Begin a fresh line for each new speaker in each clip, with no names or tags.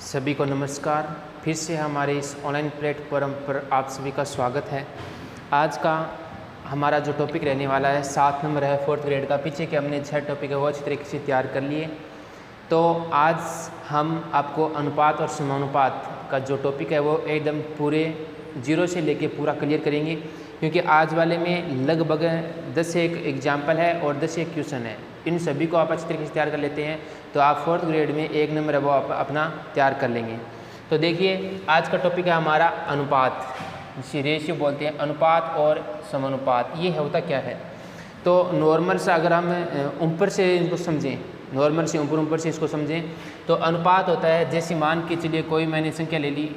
सभी को नमस्कार। फिर से हमारे इस ऑनलाइन प्लेटफॉर्म पर आप सभी का स्वागत है। आज का हमारा जो टॉपिक रहने वाला है 7 नंबर है 4th ग्रेड का। पीछे के हमने 6 टॉपिक है वो अच्छी तरीके से तैयार कर लिए। तो आज हम आपको अनुपात और समानुपात का जो टॉपिक है वो एकदम पूरे 0 से लेके पूरा क्लियर करेंगे, क्योंकि आज वाले में लगभग 10 से 1 एग्जाम्पल है और 10 से 1 क्वेश्चन है। इन सभी को आप अच्छी तरीके से तैयार कर लेते हैं तो आप 4th ग्रेड में 1 नंबर है वो आप अपना तैयार कर लेंगे। तो देखिए, आज का टॉपिक है हमारा अनुपात, जिसे रेशियो बोलते हैं। अनुपात और समानुपात ये होता क्या है? तो नॉर्मल से अगर हम ऊपर से इनको समझें, नॉर्मल से ऊपर से इसको समझें तो अनुपात होता है, जैसे मान के चलिए कोई मैंने संख्या ले ली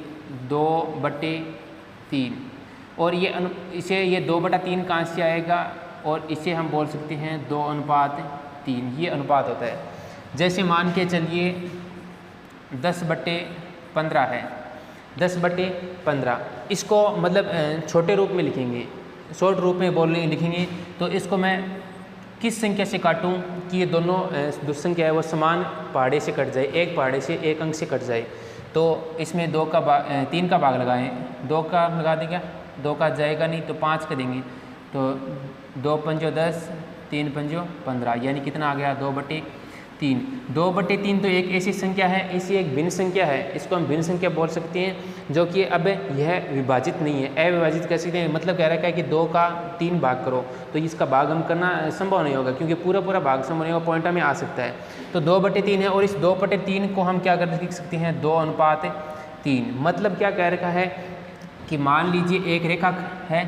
2/3 और इसे ये 2/3 कहाँ से आएगा और इसे हम बोल सकते हैं 2:3। ये अनुपात होता है। जैसे मान के चलिए 10/15 है, 10/15 इसको मतलब छोटे रूप में लिखेंगे, शॉर्ट रूप में लिखेंगे तो इसको मैं किस संख्या से काटूं कि ये दोनों जो संख्या है वो समान पहाड़े से कट जाए, एक पहाड़े से एक अंक से कट जाए। तो इसमें 3 का भाग लगाएं, 2 का लगा देंगे, 2 का जाएगा नहीं तो 5 का देंगे, तो 2 पंजो 10, 3 पंजो 15, यानी कितना आ गया 2/3। 2/3 तो एक ऐसी संख्या है, ऐसी एक भिन्न संख्या है, इसको हम भिन्न संख्या बोल सकते हैं, जो कि अब यह विभाजित नहीं है, अविभाजित कह सकते हैं। मतलब कह रहा है कि 2 का 3 भाग करो, तो इसका भाग हम करना संभव नहीं होगा, क्योंकि पूरा भाग संभव नहीं होगा, पॉइंट में आ सकता है। तो 2/3 है और इस 2/3 को हम क्या कर लिख सकते हैं 2:3। मतलब क्या कह रखा है कि मान लीजिए एक रेखा है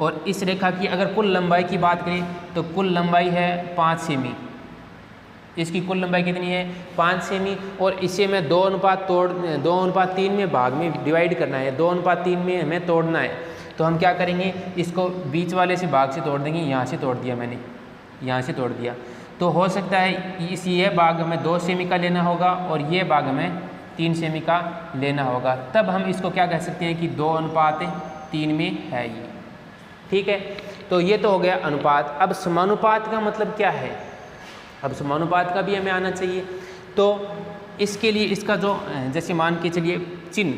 और इस रेखा की अगर कुल लंबाई की बात करें तो कुल लंबाई है 5 सेमी। इसकी कुल लंबाई कितनी है 5 सेमी और इसे मैं 2:3 में भाग में डिवाइड करना है, 2:3 में हमें तोड़ना है। तो हम क्या करेंगे, इसको बीच वाले से भाग से तोड़ देंगे। यहाँ से तोड़ दिया मैंने, यहाँ से तोड़ दिया, तो हो सकता है ये भाग हमें 2 सेमी का लेना होगा और ये भाग हमें 3 सेमी का लेना होगा। तब हम इसको क्या कह सकते हैं कि 2:3 में है ये। ठीक है, तो ये तो हो गया अनुपात। अब समानुपात का मतलब क्या है? अब समानुपात का भी हमें आना चाहिए। तो इसके लिए इसका जो जैसे मान के चलिए चिन्ह,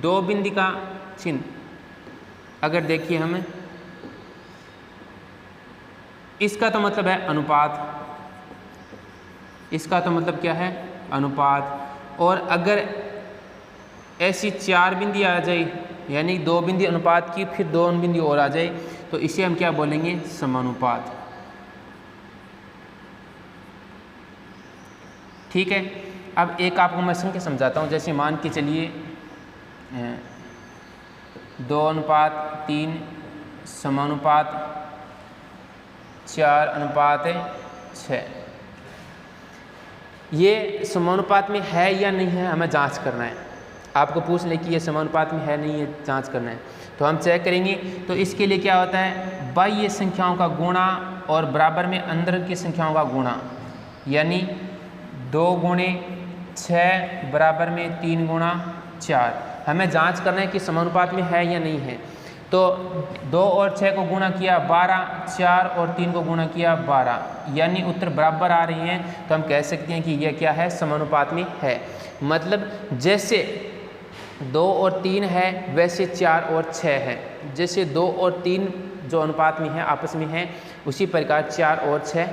2 बिंदु का चिन्ह अगर देखिए हमें, इसका तो मतलब है अनुपात, इसका तो मतलब क्या है अनुपात। और अगर ऐसी 4 बिंदु आ जाए, यानी 2 बिंदु अनुपात की फिर 2 बिंदु और आ जाए, तो इसे हम क्या बोलेंगे समानुपात। ठीक है, अब एक आपको मैं संख्या समझाता हूँ। जैसे मान के चलिए 2:3 समानुपात 4:6। ये समानुपात में है या नहीं है हमें जांच करना है। आपको पूछ ले कि ये समानुपात में है नहीं है, जांच करना है, तो हम चेक करेंगे। तो इसके लिए क्या होता है, बाह्य संख्याओं का गुणा और बराबर में अंदर की संख्याओं का गुणा, यानी 2 × 6 बराबर में 3 × 4। हमें जांच करना है कि समानुपात में है या नहीं है। तो 2 और 6 को गुणा किया 12, 4 और 3 को गुणा किया 12, यानी उत्तर बराबर आ रही हैं, तो हम कह सकते हैं कि यह क्या है समानुपात में है। मतलब जैसे 2 और 3 है वैसे 4 और 6 है। जैसे 2 और 3 जो अनुपात में है आपस में है, उसी प्रकार 4 और 6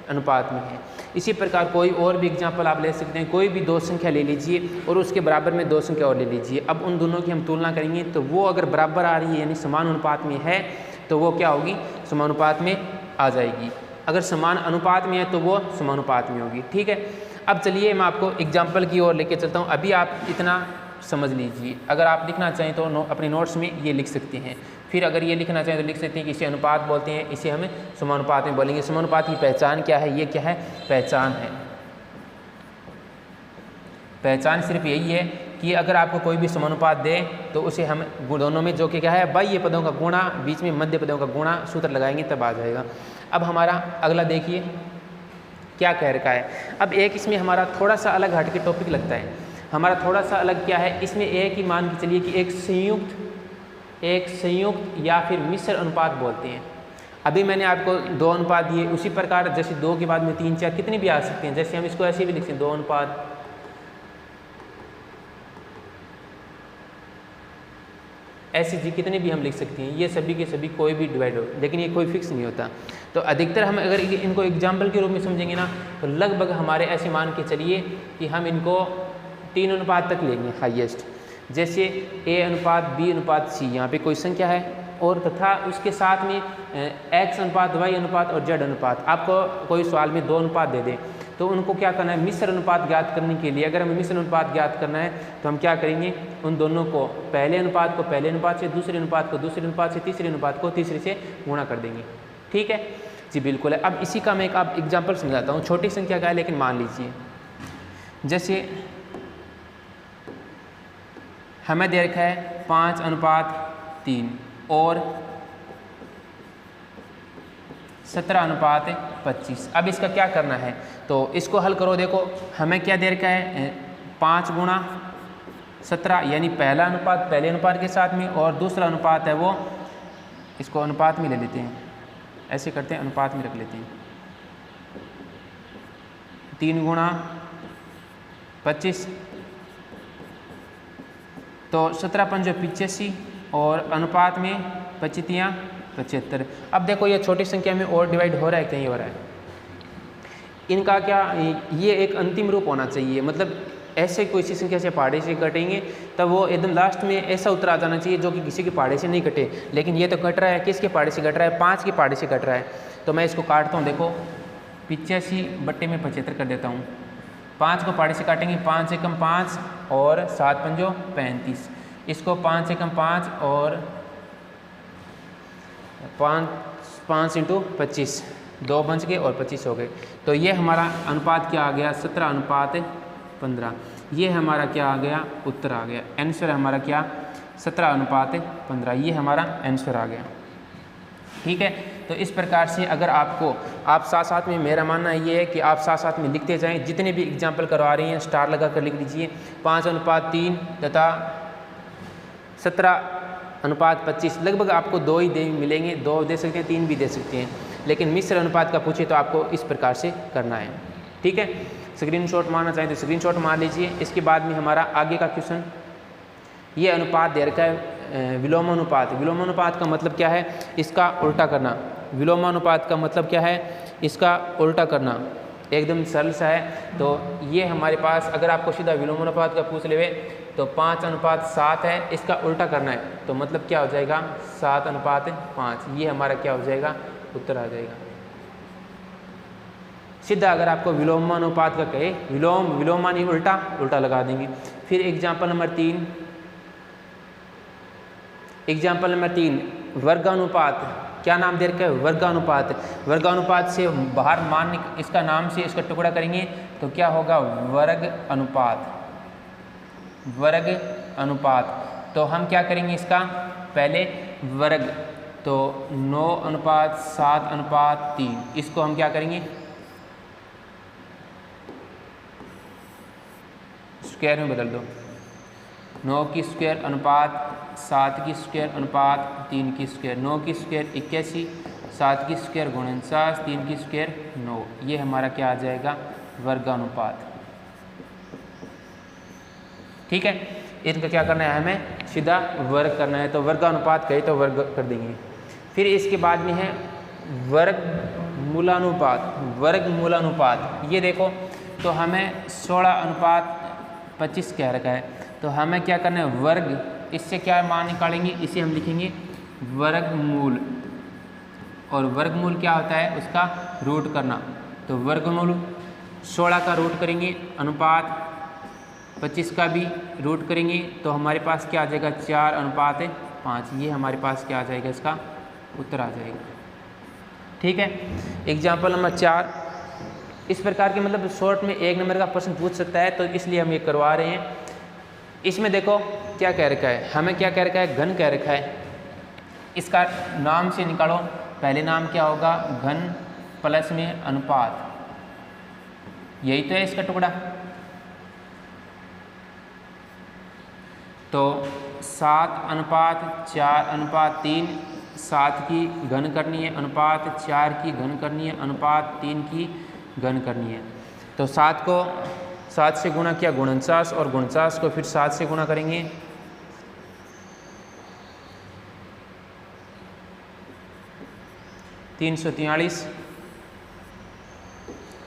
अनुपात में है। इसी प्रकार कोई और भी एग्जाम्पल आप ले सकते हैं। कोई भी 2 संख्या ले लीजिए और उसके बराबर में 2 संख्या और ले लीजिए। अब उन दोनों की हम तुलना करेंगे, तो वो अगर बराबर आ रही है यानी समान अनुपात में है तो वो क्या होगी, समानुपात में आ जाएगी। अगर समान अनुपात में है तो वो समानुपात में होगी। ठीक है, अब चलिए मैं आपको एग्जाम्पल की ओर लेके चलता हूँ। अभी आप इतना समझ लीजिए। अगर आप लिखना चाहें तो अपने नोट्स में ये लिख सकते हैं। फिर अगर ये लिखना चाहें तो लिख सकते हैं कि इसे अनुपात बोलते हैं, इसे हमें समानुपात में बोलेंगे। समानुपात की पहचान क्या है? ये क्या है? पहचान है। पहचान सिर्फ यही है कि अगर आपको कोई भी समानुपात दे तो उसे हम दोनों में जो कि क्या है बाह्य पदों का गुणा, बीच में मध्य पदों का गुणा सूत्र लगाएंगे तब आ जाएगा। अब हमारा अगला देखिए क्या कह रखा है। अब एक इसमें हमारा थोड़ा सा अलग हट के टॉपिक लगता है। हमारा थोड़ा सा अलग क्या है, इसमें एक ही मान के चलिए कि एक संयुक्त या फिर मिश्र अनुपात बोलते हैं। अभी मैंने आपको 2 अनुपात दिए, उसी प्रकार जैसे 2 के बाद में 3 4 कितने भी आ सकते हैं। जैसे हम इसको ऐसे भी लिखते हैं 2 अनुपात ऐसी जी कितने भी हम लिख सकते हैं, ये सभी के सभी कोई भी डिवाइड हो, लेकिन ये कोई फिक्स नहीं होता। तो अधिकतर हम अगर इनको एग्जाम्पल के रूप में समझेंगे ना, तो लगभग हमारे ऐसे मान के चलिए कि हम इनको 3 अनुपात तक लेंगे हाईएस्ट। जैसे A अनुपात B अनुपात C, यहाँ पे कोई संख्या है और तथा उसके साथ में X अनुपात Y अनुपात और Z अनुपात। आपको कोई सवाल में 2 अनुपात दे दे तो उनको क्या करना है, मिश्र अनुपात ज्ञात करने के लिए अगर हमें मिश्र अनुपात ज्ञात करना है तो हम क्या करेंगे, उन दोनों को पहले अनुपात को पहले अनुपात से, दूसरे अनुपात को दूसरे अनुपात से, तीसरे अनुपात को तीसरे से गुणा कर देंगे। ठीक है जी, बिल्कुल है। अब इसी का मैं एक आप एग्जाम्पल समझाता हूँ। छोटी संख्या का है लेकिन मान लीजिए जैसे हमें दे रखा है 5:3 और 17:25। अब इसका क्या करना है, तो इसको हल करो। देखो हमें क्या दे रखा है, 5 गुणा 17 यानी पहला अनुपात पहले अनुपात के साथ में और दूसरा अनुपात है वो, इसको अनुपात में ले लेते हैं, ऐसे करते हैं अनुपात में रख लेते हैं। 3 गुणा 25 तो 17×5 85 और अनुपात में 25 75। अब देखो ये छोटी संख्या में और डिवाइड हो रहा है कहीं हो रहा है, इनका क्या ये एक अंतिम रूप होना चाहिए। मतलब ऐसे कोई सी संख्या से पहाड़े से कटेंगे तब वो एकदम लास्ट में ऐसा उत्तर आ जाना चाहिए जो कि किसी के पहाड़े से नहीं कटे। लेकिन ये तो कट रहा है, किसके पहाड़े से कट रहा है, 5 के पहाड़े से कट रहा है। तो मैं इसको काटता हूँ। देखो 85/75 कर देता हूँ। 5 को पहाड़े से काटेंगे, 5 से कम 5 और 7×5 35। इसको 5 से कम 5 और 5 × 25 2 बच गए और 25 हो गए। तो ये हमारा अनुपात क्या आ गया, 17:15। ये हमारा क्या आ गया, उत्तर आ गया। आंसर हमारा क्या, 17:15। ये हमारा आंसर आ गया। ठीक है, तो इस प्रकार से अगर आपको आप साथ साथ में, मेरा मानना ये है कि आप साथ साथ में लिखते जाएं। जितने भी एग्जाम्पल करवा रही हैं स्टार लगा कर लिख लीजिए। 5:3 तथा 17:25 लगभग आपको 2 ही मिलेंगे, 2 दे सकते हैं, 3 भी दे सकते हैं। लेकिन मिश्र अनुपात का पूछे तो आपको इस प्रकार से करना है। ठीक है, स्क्रीनशॉट मारना चाहें तो स्क्रीनशॉट मार लीजिए। इसके बाद में हमारा आगे का क्वेश्चन, ये अनुपात दे रखा है विलोमानुपात। विलोमानुपात का मतलब क्या है, इसका उल्टा करना। विलोमानुपात का मतलब क्या है, इसका उल्टा करना। एकदम सरल सा है। तो ये हमारे पास अगर आपको सीधा विलोमानुपात का पूछ लेवे तो 5:7 है, इसका उल्टा करना है तो मतलब क्या हो जाएगा, 7:5। ये हमारा क्या हो जाएगा, उत्तर आ जाएगा सीधा। अगर आपको विलोमानुपात का कहे, विलोमानी उल्टा, उल्टा लगा देंगे। फिर एग्जाम्पल नंबर 3, एग्जाम्पल नंबर 3 वर्गानुपात। क्या नाम दे रखा है, वर्गानुपात। वर्गानुपात से बाहर मान इसका नाम से इसका टुकड़ा करेंगे तो क्या होगा, वर्ग अनुपात। वर्ग अनुपात तो हम क्या करेंगे, इसका पहले वर्ग तो 9:7:3। इसको हम क्या करेंगे, स्क्वायर में बदल दो। 9 की स्क्वायर अनुपात 7 की स्क्वायर अनुपात 3 की स्क्वायर। 9 की स्क्वायर 81, 7 की स्क्वायर 49, 3 की स्क्वायर 9। ये हमारा क्या आ जाएगा, वर्गानुपात। ठीक है, इनका क्या करना है, हमें सीधा वर्ग करना है। तो वर्गानुपात कहे तो वर्ग कर देंगे। फिर इसके बाद में है वर्गमूलानुपात। वर्गमूलानुपात ये देखो तो हमें 16:25 कह रखा है। तो हमें क्या करना है, वर्ग, इससे क्या मान निकालेंगे, इसे हम लिखेंगे वर्गमूल। और वर्गमूल क्या होता है, उसका रूट करना। तो वर्गमूल 16 का रूट करेंगे, अनुपात 25 का भी रूट करेंगे तो हमारे पास क्या आ जाएगा, 4:5। ये हमारे पास क्या आ जाएगा, इसका उत्तर आ जाएगा। ठीक है, एग्जाम्पल नंबर 4 इस प्रकार के, मतलब शॉर्ट में 1 नंबर का प्रश्न पूछ सकता है तो इसलिए हम ये करवा रहे हैं। इसमें देखो क्या कह रखा है, हमें क्या कह रखा है, घन कह रखा है। इसका नाम से निकालो, पहले नाम क्या होगा, घन प्लस में अनुपात। यही तो है इसका टुकड़ा। तो 7:4:3, 7 की घन करनी है, अनुपात 4 की घन करनी है, अनुपात 3 की घन करनी है। तो 7 को 7 से गुणा किया 49 और 49 को फिर 7 से गुणा करेंगे 343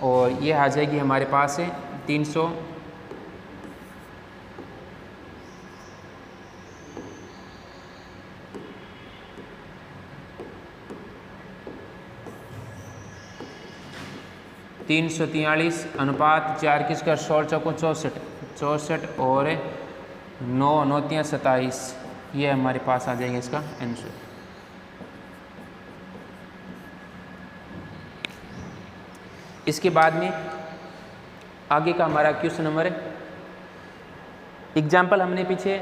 और ये आ जाएगी हमारे पास है 300 343 अनुपात 4 किसका 16 चौको 64 और 9 9 3 27, ये हमारे पास आ जाएगा इसका आंसर। इसके बाद में आगे का हमारा क्वेश्चन नंबर एग्जाम्पल हमने पीछे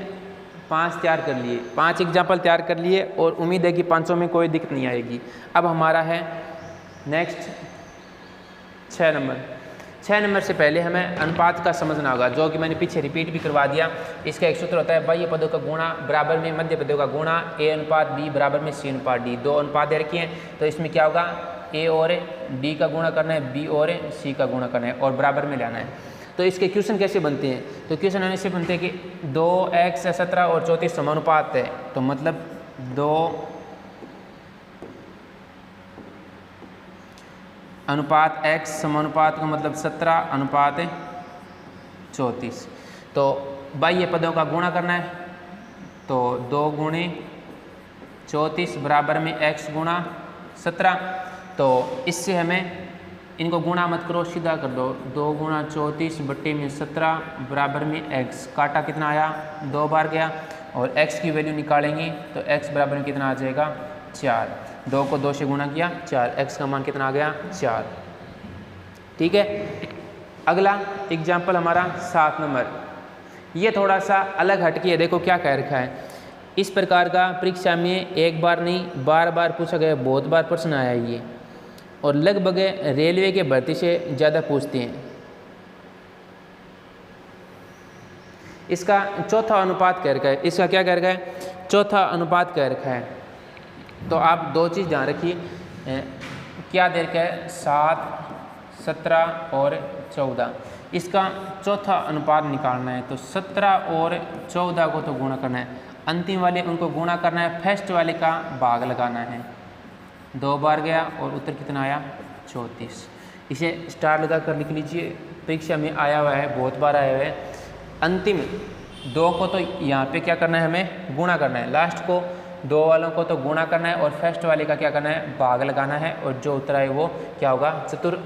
5 तैयार कर लिए, 5 एग्जाम्पल तैयार कर लिए और उम्मीद है कि 500 में कोई दिक्कत नहीं आएगी। अब हमारा है नेक्स्ट 6 नंबर। 6 नंबर से पहले हमें अनुपात का समझना होगा, जो कि मैंने पीछे रिपीट भी करवा दिया। इसका एक सूत्र होता है बाह्य पदों का गुणा बराबर में मध्य पदों का गुणा A अनुपात B बराबर में C अनुपात D। 2 अनुपात दे रखे हैं तो इसमें क्या होगा, A और D का गुणा करना है, B और C का गुणा करना है और बराबर में लाना है। तो इसके क्वेश्चन कैसे बनते हैं, तो क्वेश्चन ऐसे बनते हैं कि 2x 17 और 34 समानुपात है, तो मतलब 2 अनुपात x समानुपात का मतलब 17 अनुपात 34। तो बाह्य पदों का गुणा करना है, तो 2 गुणे 34 बराबर में x गुणा 17। तो इससे हमें इनको गुणा मत करो, सीधा कर दो, 2 गुणा 34 बट्टे में 17 बराबर में x, काटा कितना आया 2 बार गया और x की वैल्यू निकालेंगे तो x बराबर में कितना आ जाएगा 4। 2 को 2 से गुणा किया 4, x का मान कितना आ गया 4। ठीक है। अगला एग्जाम्पल हमारा 7 नंबर, ये थोड़ा सा अलग हटके है। देखो क्या कह रखा है, इस प्रकार का परीक्षा में एक बार नहीं बार बार पूछा गया, बहुत बार प्रश्न आया ये और लगभग रेलवे के भर्ती से ज़्यादा पूछते हैं। इसका चौथा अनुपात कह रखा है, इसका क्या कह रखा है, चौथा अनुपात कह रखा है। तो आप 2 चीज़ ध्यान रखिए, क्या दे रखा है 7 17 और 14, इसका चौथा अनुपात निकालना है। तो 17 और 14 को तो गुणा करना है, अंतिम वाले उनको गुणा करना है, फर्स्ट वाले का भाग लगाना है। 2 बार गया और उत्तर कितना आया 34। इसे स्टार लगा कर लिख लीजिए, परीक्षा में आया हुआ है, बहुत बार आया हुआ है। अंतिम 2 को तो यहाँ पे क्या करना है, हमें गुणा करना है, लास्ट को 2 वालों को तो गुणा करना है और फर्स्ट वाले का क्या करना है, भाग लगाना है और जो उत्तर आए वो क्या होगा, चतुर्थ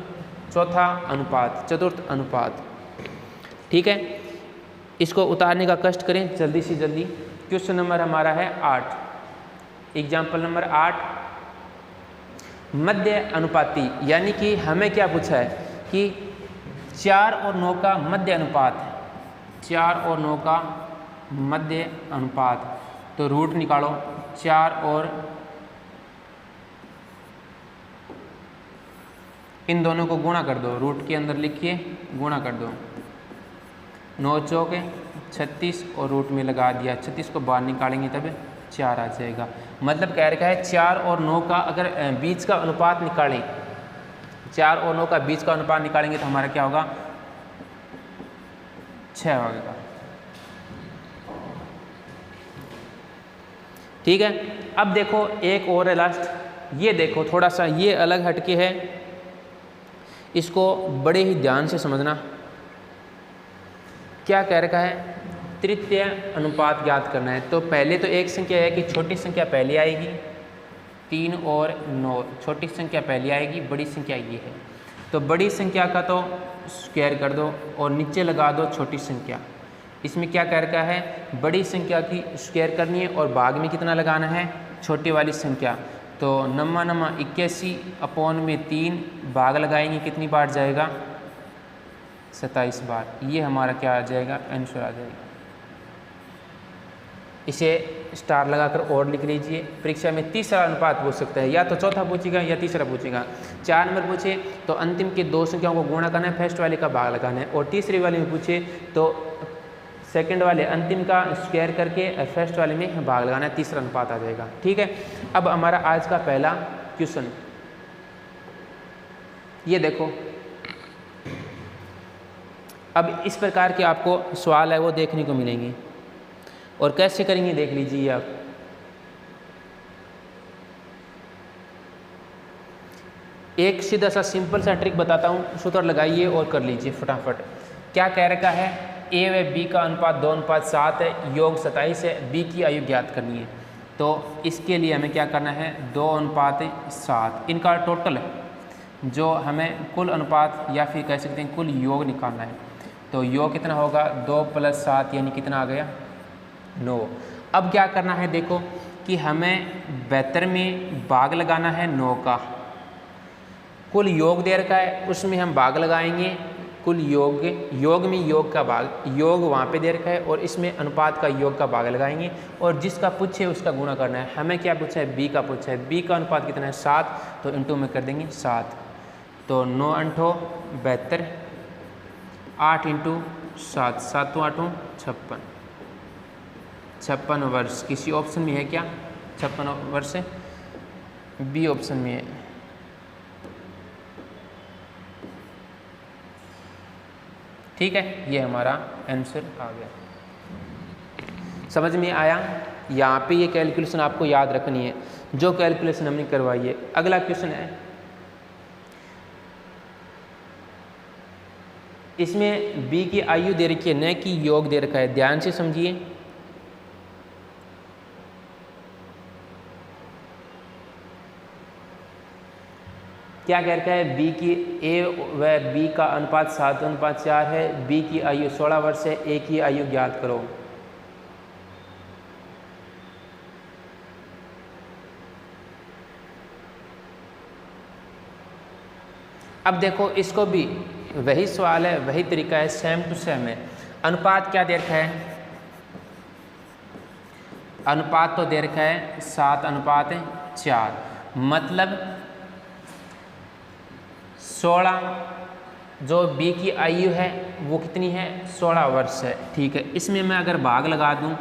अनुपात। ठीक है, इसको उतारने का कष्ट करें जल्दी से जल्दी। क्वेश्चन नंबर हमारा है 8, एग्जाम्पल नंबर 8, मध्य अनुपाती, यानी कि हमें क्या पूछा है कि 4 और 9 का मध्य अनुपात है, 4 और 9 का मध्य अनुपात। तो रूट निकालो, 4 और इन दोनों को गुणा कर दो, रूट के अंदर लिखिए गुणा कर दो, 9 चौके 36 और रूट में लगा दिया, 36 को बाहर निकालेंगे तब 4 आ जाएगा। मतलब कह रखा है 4 और 9 का अगर बीच का अनुपात निकालें, 4 और 9 का बीच का अनुपात निकालेंगे तो हमारा क्या होगा 6 होगा। ठीक है। अब देखो एक और है लास्ट, ये देखो थोड़ा सा ये अलग हटके है, इसको बड़े ही ध्यान से समझना। क्या कह रखा है, तृतीय अनुपात ज्ञात करना है। तो पहले तो एक संख्या है कि छोटी संख्या पहले आएगी, 3 और 9, छोटी संख्या पहले आएगी, बड़ी संख्या ये है। तो बड़ी संख्या का तो स्क्वायर कर दो और नीचे लगा दो छोटी संख्या। इसमें क्या कह रखा है, बड़ी संख्या की स्क्वायर करनी है और भाग में कितना लगाना है, छोटी वाली संख्या। तो 9 81 अपॉन में 3 भाग लगाएंगे, कितनी बार जाएगा 27 बार। ये हमारा क्या आ जाएगा, आंसर आ जाएगा। इसे स्टार लगाकर और लिख लीजिए। परीक्षा में तीसरा अनुपात पूछ सकता है, या तो चौथा पूछेगा या तीसरा पूछेगा। 4 नंबर पूछे तो अंतिम के 2 संख्याओं को गुणा करना है, फर्स्ट वाले का भाग लगाना है। और तीसरे वाले में पूछे तो सेकंड वाले अंतिम का स्क्वायर करके फर्स्ट वाले में भाग लगाना है, तीसरा अनुपात आ जाएगा। ठीक है। अब हमारा आज का पहला क्वेश्चन, ये देखो। अब इस प्रकार के आपको सवाल है वो देखने को मिलेंगे और कैसे करेंगे देख लीजिए आप। एक सीधा सा सिंपल सा ट्रिक बताता हूँ, सूत्र लगाइए और कर लीजिए फटाफट। क्या कह रखा है, ए व बी का अनुपात 2:7 है, योग 27 है, बी की आयु ज्ञात करनी है। तो इसके लिए हमें क्या करना है, 2:7 इनका टोटल जो हमें कुल अनुपात या फिर कह सकते हैं कुल योग निकालना है। तो योग कितना होगा, 2 + 7 यानी कितना आ गया, 9। अब क्या करना है, देखो कि हमें 72 में भाग लगाना है 9 का। कुल योग दे रखा है, उसमें हम भाग लगाएंगे कुल योग में योग का भाग, योग वहाँ पे दे रखा है और इसमें अनुपात का योग का भाग लगाएंगे और जिसका पूछे उसका गुणा करना है। हमें क्या पूछा है, बी का पूछा है, बी का अनुपात कितना है 7, तो इंटू में कर देंगे 7। तो 9 × 72, 8 × 7, 7 × 8 56, 56 वर्ष। किसी ऑप्शन में है क्या 56 वर्ष, बी ऑप्शन में है। ठीक है, ये हमारा आंसर आ गया। समझ में आया। यहाँ पे ये कैलकुलेशन आपको याद रखनी है जो कैलकुलेशन हमने करवाई है। अगला क्वेश्चन है, इसमें बी की आयु दे रखी है, न कि योग दे रखा है, ध्यान से समझिए। क्या कह रखा है, बी की ए व बी का अनुपात 7:4 है, बी की आयु 16 वर्ष है, ए की आयु ज्ञात करो। अब देखो इसको भी वही सवाल है, वही तरीका है, सेम टू सेम है। अनुपात क्या दे रखा है, अनुपात तो दे रखा है 7:4, मतलब 16, जो बी की आयु है वो कितनी है, 16 वर्ष है। ठीक है, इसमें मैं अगर भाग लगा दूं,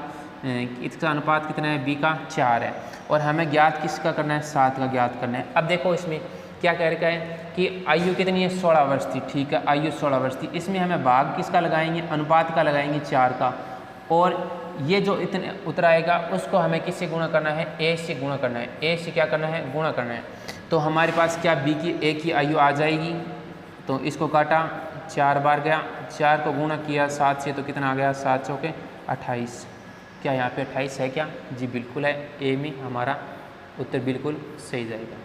इसका अनुपात कितना है, बी का 4 है और हमें ज्ञात किसका करना है, 7 का ज्ञात करना है। अब देखो इसमें क्या कह रखा है कि आयु कितनी है, 16 वर्ष थी। ठीक है, आयु 16 वर्ष थी। इसमें हमें भाग किसका लगाएंगे, अनुपात का लगाएंगे 4 का, और ये जो इतने उतर आएगा उसको हमें किससे गुणा करना है, ए से गुणा करना है। ए से क्या करना है, गुणा करना है। तो हमारे पास क्या बी की ए की आयु आ जाएगी। तो इसको काटा, 4 बार गया, 4 को गुणा किया 7 से, तो कितना आ गया, 7 चौके 28। क्या यहाँ पे 28 है क्या, जी बिल्कुल है। ए में हमारा उत्तर बिल्कुल सही जाएगा।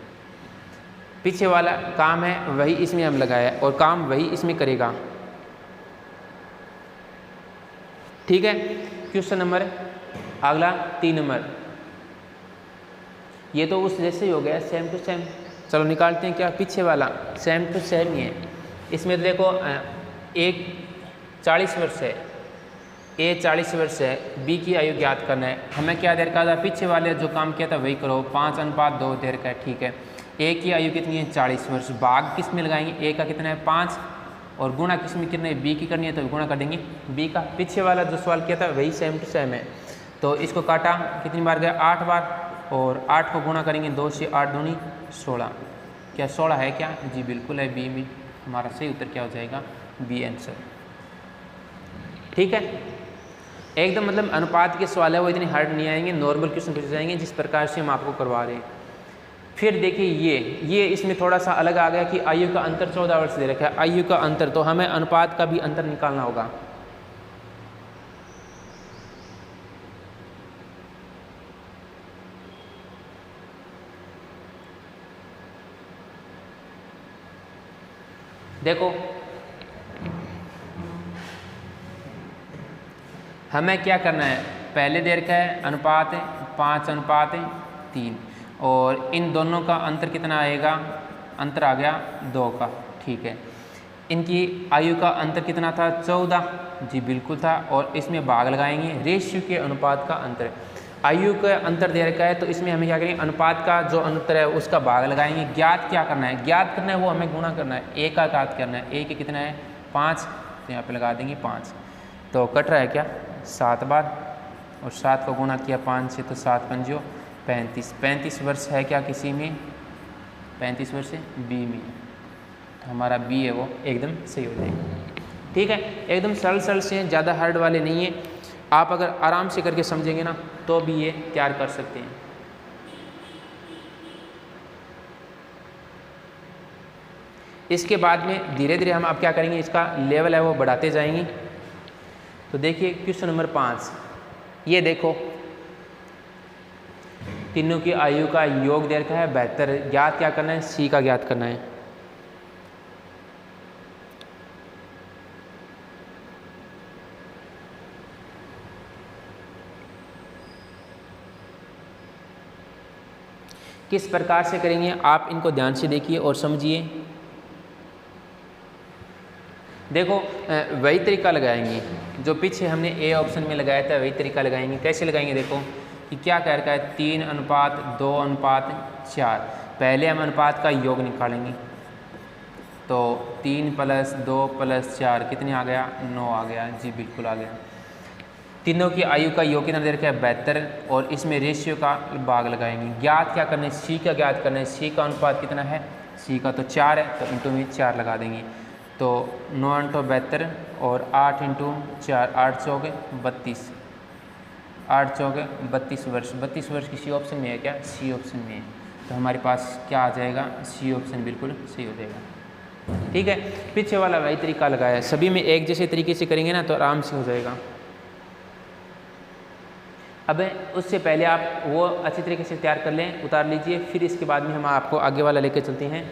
पीछे वाला काम है वही इसमें हम लगाया और काम वही इसमें करेगा। ठीक है, क्वेश्चन नंबर अगला 3 नंबर, ये तो उस जैसे ही हो गया, सेम टू सेम। चलो निकालते हैं क्या, पीछे वाला सेम टू सेम ही है। इसमें देखो एक 40 वर्ष है, ए 40 वर्ष है, बी की आयु ज्ञात करना है। हमें क्या दे रखा था, पीछे वाले जो काम किया था वही करो। 5:2 दे रखा है। ठीक है, ए की आयु कितनी है, 40 वर्ष। भाग किस में लगाएंगे, ए का कितना है 5, और गुणा किस में कितने, बी की करनी है तो गुणा कर देंगे बी का। पीछे वाला जो सवाल किया था वही सेम टू सेम है। तो इसको काटा, कितनी बार गया, 8 बार, और 8 को गुणा करेंगे 2 से, 8 दूनी 16। क्या 16 है क्या, जी बिल्कुल है। बी में हमारा सही उत्तर क्या हो जाएगा, बी आंसर। ठीक है, एकदम मतलब अनुपात के सवाल है वो इतने हार्ड नहीं आएंगे, नॉर्मल क्वेश्चन पूछे जाएंगे जिस प्रकार से हम आपको करवा रहे हैं। फिर देखिए ये इसमें थोड़ा सा अलग आ गया कि आयु का अंतर 14 वर्ष दे रखा है। आयु का अंतर, तो हमें अनुपात का भी अंतर निकालना होगा। देखो हमें क्या करना है, पहले दे रखा है अनुपात 5:3, और इन दोनों का अंतर कितना आएगा, अंतर आ गया 2 का। ठीक है, इनकी आयु का अंतर कितना था, 14, जी बिल्कुल था, और इसमें भाग लगाएंगे रेशियो के अनुपात का अंतर। आयु का अंतर दे रखा है तो इसमें हमें क्या करेंगे, अनुपात का जो अंतर है उसका भाग लगाएंगे। ज्ञात क्या करना है, ज्ञात करना है वो हमें गुणा करना है, ए का ज्ञात करना है। ए के कितना है 5, तो यहाँ पे लगा देंगे 5। तो कट रहा है क्या 7 बार, और 7 को गुणा किया 5 से, तो 7 पंजो 35। 35 वर्ष है क्या किसी में, 35 वर्ष है बी में, तो हमारा बी है वो एकदम सही हो जाएगा। ठीक है, एकदम सरल सरल से, ज़्यादा हार्ड वाले नहीं है। आप अगर आराम से करके समझेंगे ना तो भी ये तैयार कर सकते हैं। इसके बाद में धीरे धीरे हम अब क्या करेंगे, इसका लेवल है वो बढ़ाते जाएंगे। तो देखिए क्वेश्चन नंबर 5, ये देखो तीनों की आयु का योग दे रखा है 72, ज्ञात क्या करना है, सी का ज्ञात करना है। किस प्रकार से करेंगे आप इनको ध्यान से देखिए और समझिए। देखो वही तरीका लगाएंगे जो पीछे हमने ए ऑप्शन में लगाया था, वही तरीका लगाएंगे। कैसे लगाएंगे, देखो कि क्या कह रखा है, 3:2:4। पहले हम अनुपात का योग निकालेंगे, तो 3 + 2 + 4 कितने आ गया, 9 आ गया। जी बिल्कुल आ गया। तीनों की आयु का योग कितना दे रखा है, 72, और इसमें रेशियो का भाग लगाएंगे। ज्ञात क्या करना है, सी का ज्ञात करना है। सी का अनुपात कितना है, सी का तो 4 है, तो इंटू में 4 लगा देंगे। तो 9 × 72 और 8 × 4, 8 × 4 = 32, 8 × 4 = 32 वर्ष। 32 वर्ष किसी ऑप्शन में है क्या, सी ऑप्शन में है। तो हमारे पास क्या आ जाएगा, सी ऑप्शन बिल्कुल सही हो जाएगा। ठीक है, पीछे वाला वही तरीका लगाया है, सभी में एक जैसे तरीके से करेंगे ना तो आराम से हो जाएगा। अब उससे पहले आप वो अच्छी तरीके से तैयार कर लें, उतार लीजिए, फिर इसके बाद में हम आपको आगे वाला लेकर चलते हैं।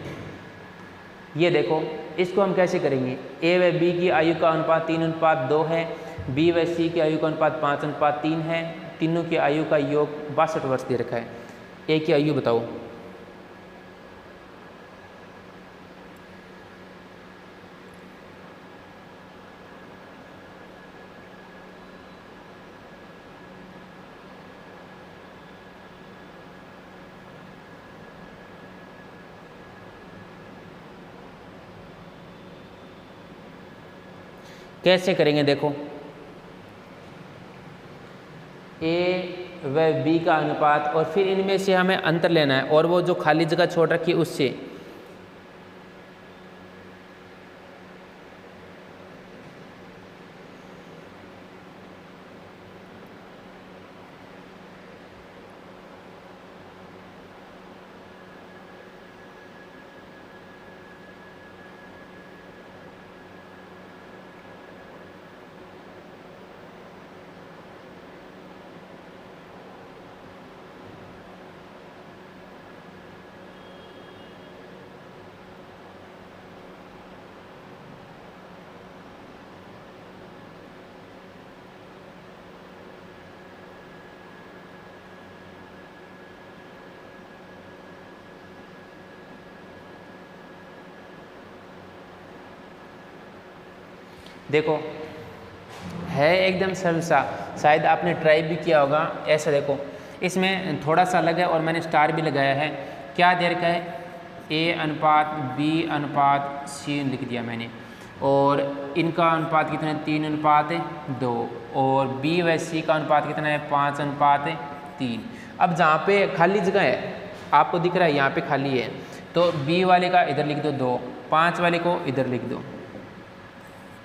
ये देखो इसको हम कैसे करेंगे, ए व बी की आयु का अनुपात 3:2 है, बी व सी की आयु का अनुपात 5:3 है। तीनों की आयु का योग 62 वर्ष दे रखा है। ए की आयु बताओ। कैसे करेंगे, देखो ए व बी का अनुपात और फिर इनमें से हमें अंतर लेना है, और वो जो खाली जगह छोड़ रखी है उससे। देखो है एकदम सरल सा, शायद आपने ट्राई भी किया होगा। ऐसा देखो इसमें थोड़ा सा अलग है और मैंने स्टार भी लगाया है। क्या दे रखा है, A/B/C लिख दिया मैंने, और इनका अनुपात कितना है, 3:2, और B व C का अनुपात कितना है, 5:3। अब जहाँ पे खाली जगह है आपको दिख रहा है, यहाँ पे खाली है, तो B वाले का इधर लिख दो 2, 5 वाले को इधर लिख दो,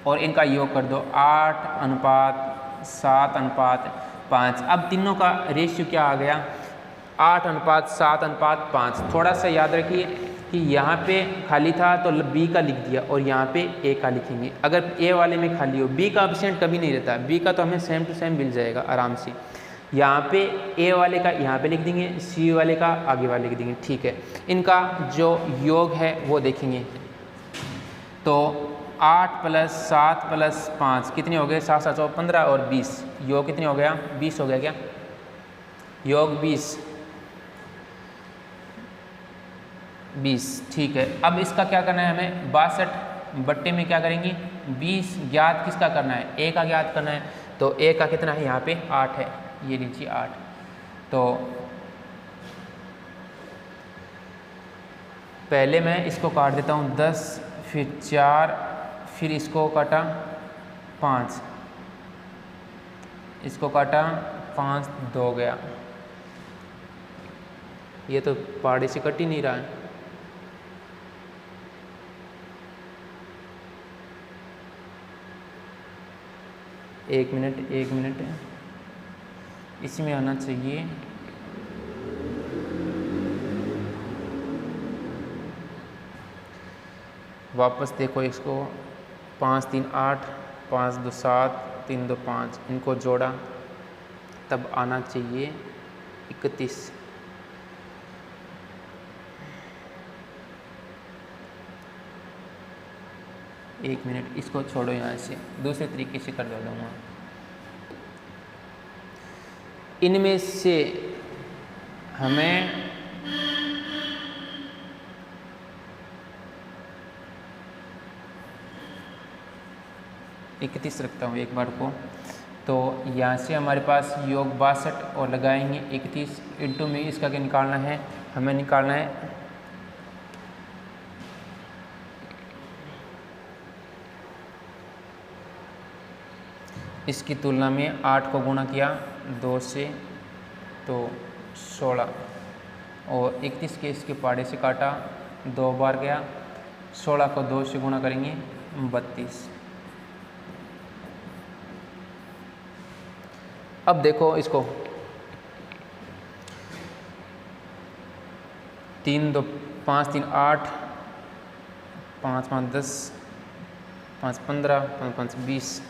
और इनका योग कर दो 8:7:5। अब तीनों का रेशियो क्या आ गया, 8:7:5। थोड़ा सा याद रखिए कि यहाँ पे खाली था तो बी का लिख दिया, और यहाँ पे ए का लिखेंगे। अगर ए वाले में खाली हो, बी का एब्सेंट कभी नहीं रहता, बी का तो हमें सेम टू सेम मिल जाएगा आराम से। यहाँ पे ए वाले का यहाँ पे लिख देंगे, सी वाले का आगे वाले लिख देंगे। ठीक है, इनका जो योग है वो देखेंगे। तो 8 + 7 + 5 कितने हो गए, 7 7 15 और 20, योग कितने हो गया, 20 हो गया क्या, योग 20। ठीक है, अब इसका क्या करना है हमें, 62 बट्टे में क्या करेंगे, 20। ज्ञात किसका करना है, ए का ज्ञात करना है। तो ए का कितना है, यहाँ पे 8 है, ये लीजिए 8। तो पहले मैं इसको काट देता हूँ 10, फिर 4, फिर इसको काटा 5, इसको काटा 5, 2 गया। ये तो पहाड़ी से कट ही नहीं रहा है। एक मिनट इसमें आना चाहिए। वापस देखो इसको, 5 3 8, 5 2 7, 3 2 5, इनको जोड़ा तब आना चाहिए 31। एक मिनट, इसको छोड़ो यहाँ से, दूसरे तरीके से कर दूँगा। इनमें से हमें इकतीस रखता हूँ एक बार को, तो यहाँ से हमारे पास योग 62 और लगाएंगे 31 इंटू में इसका क्या निकालना है, हमें निकालना है इसकी तुलना में 8 को गुणा किया 2 से तो 16 और 31 के इसके पाड़े से काटा 2 बार गया, 16 को 2 से गुणा करेंगे 32। अब देखो इसको, 3 2 5 3 8, 5 5 10, 5 15, 5 5 20,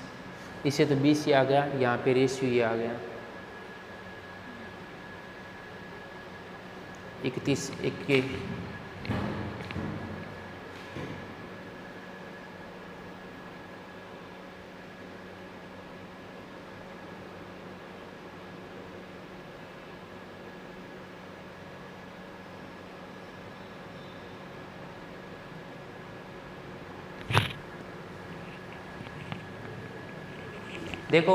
इसे तो 20 ही आ गया, यहाँ पे रेशियो ये आ गया 31 1 देखो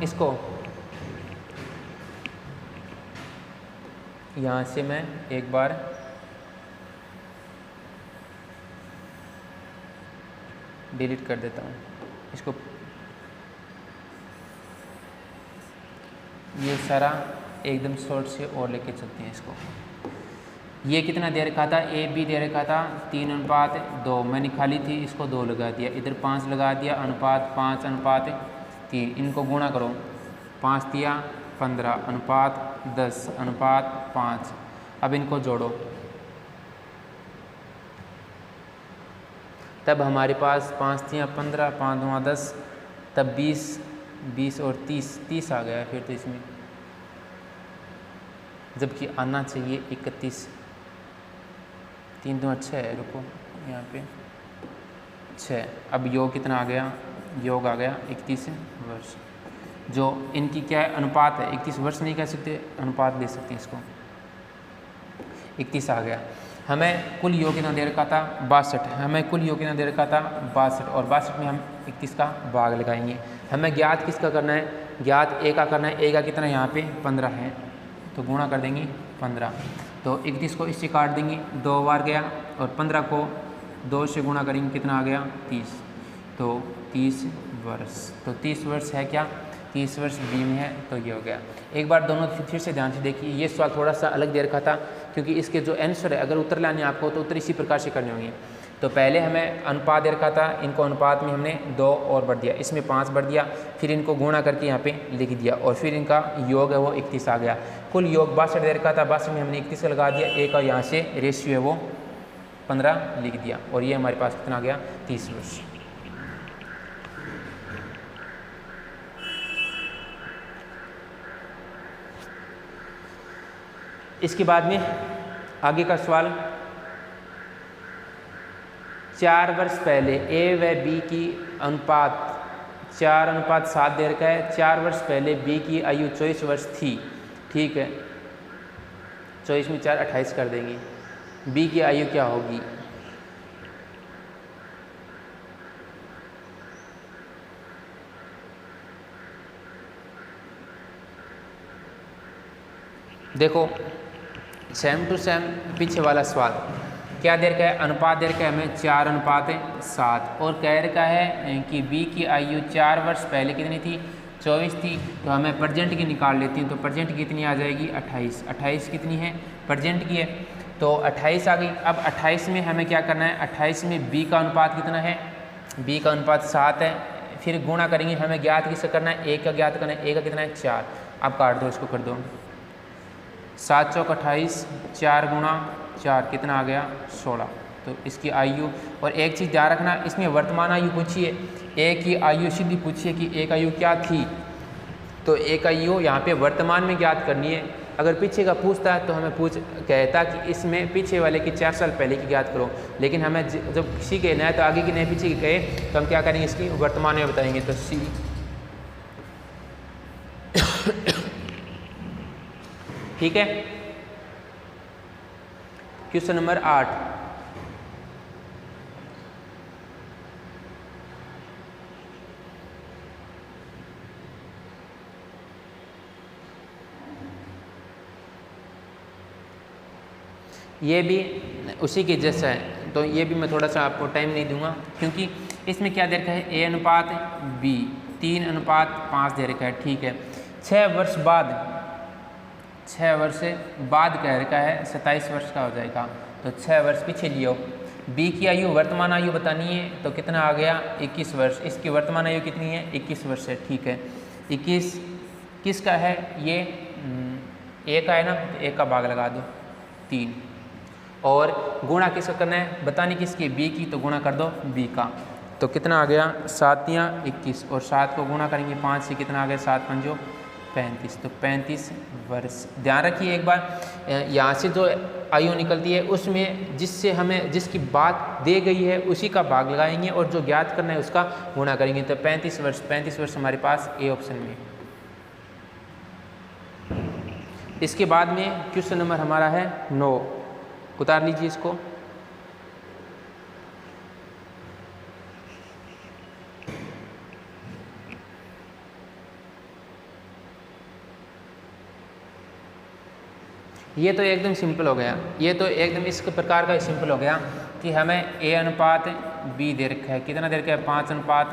इसको यहाँ से मैं एक बार डिलीट कर देता हूँ इसको, ये सारा एकदम शॉर्ट से और लेके चलते हैं इसको। ये कितना दे रखा था, ए बी दे रखा था 3:2, मैंने खाली थी इसको 2 लगा दिया, इधर 5 लगा दिया, अनुपात 5:3, इनको गुणा करो, 5 दिया 15, अनुपात 10, अनुपात 5। अब इनको जोड़ो, तब हमारे पास 5 दिया 15, 5 दूँ 10, तब 20, 20 और 30 आ गया फिर तो इसमें, जबकि आना चाहिए 31। 3 दूँ 6 है, रुको यहाँ पे 6। अब योग कितना आ गया, योग आ गया 31 वर्ष, जो इनकी क्या है अनुपात है, 31 वर्ष नहीं कह सकते, अनुपात ले सकते हैं इसको, 31 आ गया। हमें कुल योग कितना दे रखा था 62, हमें कुल योग कितना दे रखा था 62 और 62 में हम 31 का भाग लगाएंगे। हमें ज्ञात किसका करना है, ज्ञात ए का करना है, ए का कितना यहाँ पे 15 है, तो गुणा कर देंगे 15, तो 31 को इससे काट देंगे, 2 बार गया और 15 को 2 से गुणा करेंगे, कितना आ गया 30, तो 30 वर्ष, तो 30 वर्ष है क्या, 30 वर्ष बी में है, तो ये हो गया। एक बार दोनों फिर से ध्यान से देखिए, ये सवाल थोड़ा सा अलग दे रखा था क्योंकि इसके जो आंसर है अगर उत्तर लाने आपको तो उत्तर इसी प्रकार से करने होंगे। तो पहले हमें अनुपात दे रखा था, इनको अनुपात में हमने 2 और बढ़ दिया, इसमें 5 बढ़ दिया, फिर इनको गुणा करके यहाँ पे लिख दिया और फिर इनका योग है वो 31 आ गया। कुल योग 62 दे रखा था, 62 में हमने 31 लगा दिया, एक और यहाँ से रेशियो है वो 15 लिख दिया और ये हमारे पास कितना आ गया 30 वर्ष। इसके बाद में आगे का सवाल, 4 वर्ष पहले ए व बी की अनुपात 4:7 दे रखा है। 4 वर्ष पहले बी की आयु 24 वर्ष थी, ठीक है, 24 में 4 28 कर देंगे। बी की आयु क्या होगी, देखो सेम टू सेम पीछे वाला सवाल, क्या दे रखा है, अनुपात दे रखा है हमें 4:7 और कह रखा है कि बी की आयु 4 वर्ष पहले कितनी थी 24 थी, तो हमें प्रजेंट की निकाल लेती हैं, तो प्रजेंट कितनी आ जाएगी 28, 28 कितनी है प्रजेंट की है, तो 28 आ गई। अब 28 में हमें क्या करना है, 28 में बी का अनुपात कितना है, बी का अनुपात 7 है, फिर गुणा करेंगे, हमें ज्ञात किसका करना है, ए का ज्ञात करना है, ए का कितना है 4, अब काट दो इसको, कर दो 7 चौक 28, 4 गुणा 4 कितना आ गया 16, तो तो इसकी आयु। और एक चीज़ ध्यान रखना, इसमें वर्तमान आयु पूछी है, एक की आयु सीधी पूछी है कि एक आयु क्या थी, तो एक आयु यहाँ पे वर्तमान में ज्ञात करनी है। अगर पीछे का पूछता है तो हमें कहता कि इसमें पीछे वाले की 4 साल पहले की ज्ञात करो, लेकिन हमें जब किसी के नए तो आगे की नए पीछे की कहे तो हम क्या करेंगे, इसकी वर्तमान में बताएंगे। तो सी ठीक है। क्वेश्चन नंबर 8, ये भी उसी के जैसा है, तो ये भी मैं थोड़ा सा आपको टाइम नहीं दूंगा, क्योंकि इसमें क्या दे रखा है, A अनुपात B 3 अनुपात 5 दे रखा है। ठीक है, 6 वर्ष बाद कह रखा है 27 वर्ष का हो जाएगा, तो 6 वर्ष पीछे लियो। B की आयु वर्तमान आयु बतानी है, तो कितना आ गया 21 वर्ष। इसकी वर्तमान आयु कितनी है, 21 वर्ष है। ठीक है, 21 किसका है, ये A का है ना, तो A का भाग लगा दो 3, और गुणा किसका करना है, बतानी किसकी, B की, तो गुणा कर दो B का, तो कितना आ गया 7 या 21, और 7 को गुणा करेंगे 5 से, कितना आ गया 7 पंजो 35, तो 35 वर्ष। ध्यान रखिए एक बार, यहाँ से जो आयु निकलती है उसमें जिसकी बात दे गई है उसी का भाग लगाएंगे, और जो ज्ञात करना है उसका गुणा करेंगे, तो 35 वर्ष हमारे पास ए ऑप्शन में। इसके बाद में क्वेश्चन नंबर हमारा है 9, उतार लीजिए इसको। ये तो एकदम सिंपल हो गया, ये तो एकदम इस प्रकार का सिंपल हो गया कि हमें A अनुपात B दे रखा है, कितना दे रखा है 5 अनुपात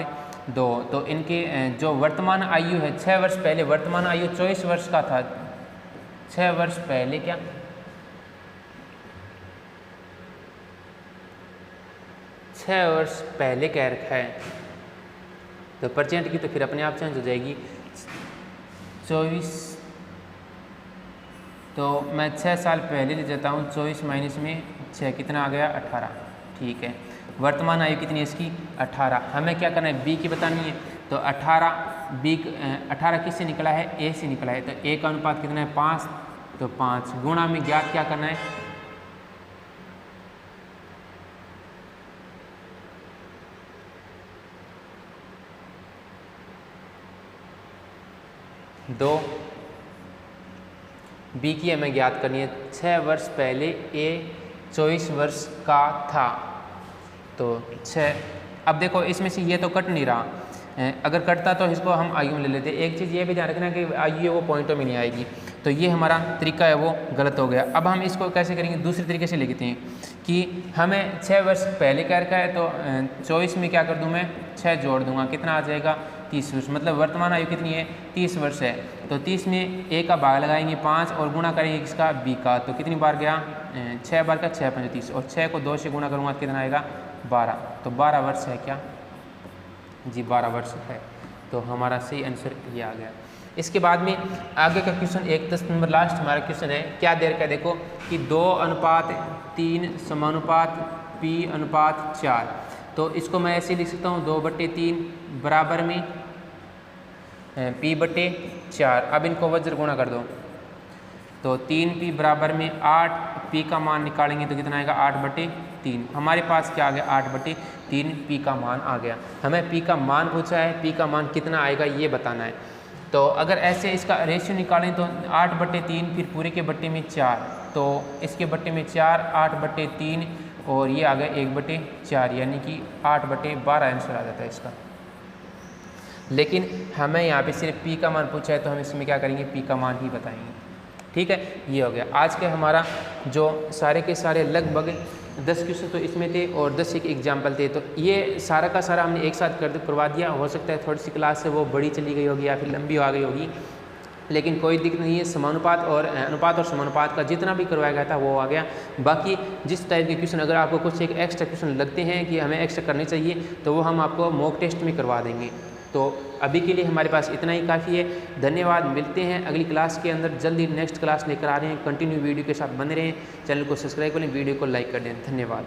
2, तो इनके जो वर्तमान आयु है 6 वर्ष पहले वर्तमान आयु 24 वर्ष का था, 6 वर्ष पहले क्या 6 वर्ष पहले कह रखा है, तो परसेंट की तो फिर अपने आप चेंज हो जाएगी 24, तो मैं 6 साल पहले ले जाता हूँ, 24 माइनस में 6 कितना आ गया 18। ठीक है, वर्तमान आयु कितनी है इसकी 18, हमें क्या करना है B की बतानी है, तो 18 किससे निकला है, A से निकला है, तो A का अनुपात कितना है 5, तो 5 गुणा में ज्ञात क्या करना है 2, B की हमें ज्ञात करनी है। 6 वर्ष पहले A 24 वर्ष का था, तो 6, अब देखो इसमें से ये तो कट नहीं रहा, अगर कटता तो इसको हम आयु में ले लेते। एक चीज़ ये भी ध्यान रखना कि आयु है वो पॉइंटों में नहीं आएगी, तो ये हमारा तरीका है वो गलत हो गया। अब हम इसको कैसे करेंगे, दूसरे तरीके से लिखते हैं कि हमें 6 वर्ष पहले क्या रखा है, तो 24 में क्या कर दूँ मैं 6 जोड़ दूंगा, कितना आ जाएगा 30 वर्ष, मतलब वर्तमान आयु कितनी है 30 वर्ष है, तो 30 में A का भाग लगाएंगे 5 और गुणा करेंगे किसका B का, तो कितनी बार गया 6 बार का 6 पंजे 30, और 6 को 2 से गुणा करूँगा कितना आएगा 12, तो 12 वर्ष है क्या जी 12 वर्ष है, तो हमारा सही आंसर ये आ गया। इसके बाद में आगे का क्वेश्चन 10 नंबर लास्ट हमारा क्वेश्चन है, क्या दे रखा है देखो कि 2:3 समानुपात P अनुपात 4, तो इसको मैं ऐसे लिख सकता हूँ 2/3 बराबर में P/4। अब इनको वज्र गुणा कर दो, तो 3P बराबर में 8, P का मान निकालेंगे तो कितना आएगा 8/3, हमारे पास क्या आ गया 8/3 P का मान आ गया। हमें P का मान पूछा है, P का मान कितना आएगा ये बताना है, तो अगर ऐसे इसका रेशियो निकालें तो 8/3 फिर पूरे के बट्टे में 4, तो इसके बट्टे में 4 8/3 और ये आ गया 1/4, यानी कि 8/12 आंसर आ जाता है इसका। लेकिन हमें यहाँ पे सिर्फ P का मान पूछा है, तो हम इसमें क्या करेंगे P का मान ही बताएंगे। ठीक है, ये हो गया आज के हमारा जो सारे के सारे लगभग 10 क्वेश्चन तो इसमें थे और 10 एक एग्जाम्पल थे, तो ये सारा का सारा हमने एक साथ करवा दिया। हो सकता है थोड़ी सी क्लास से वो बड़ी चली गई होगी या फिर लंबी आ गई होगी, लेकिन कोई दिक्कत नहीं है। समानुपात और अनुपात और समानुपात का जितना भी करवाया गया था वो आ गया। बाकी जिस टाइप के क्वेश्चन अगर आपको कुछ एक एक्स्ट्रा क्वेश्चन लगते हैं कि हमें एक्स्ट्रा करने चाहिए, तो वो हम आपको मॉक टेस्ट में करवा देंगे। तो अभी के लिए हमारे पास इतना ही काफ़ी है। धन्यवाद, मिलते हैं अगली क्लास के अंदर, जल्दी नेक्स्ट क्लास लेकर आ रहे हैं। कंटिन्यू वीडियो के साथ बने रहें, चैनल को सब्सक्राइब करें, वीडियो को लाइक कर दें। धन्यवाद।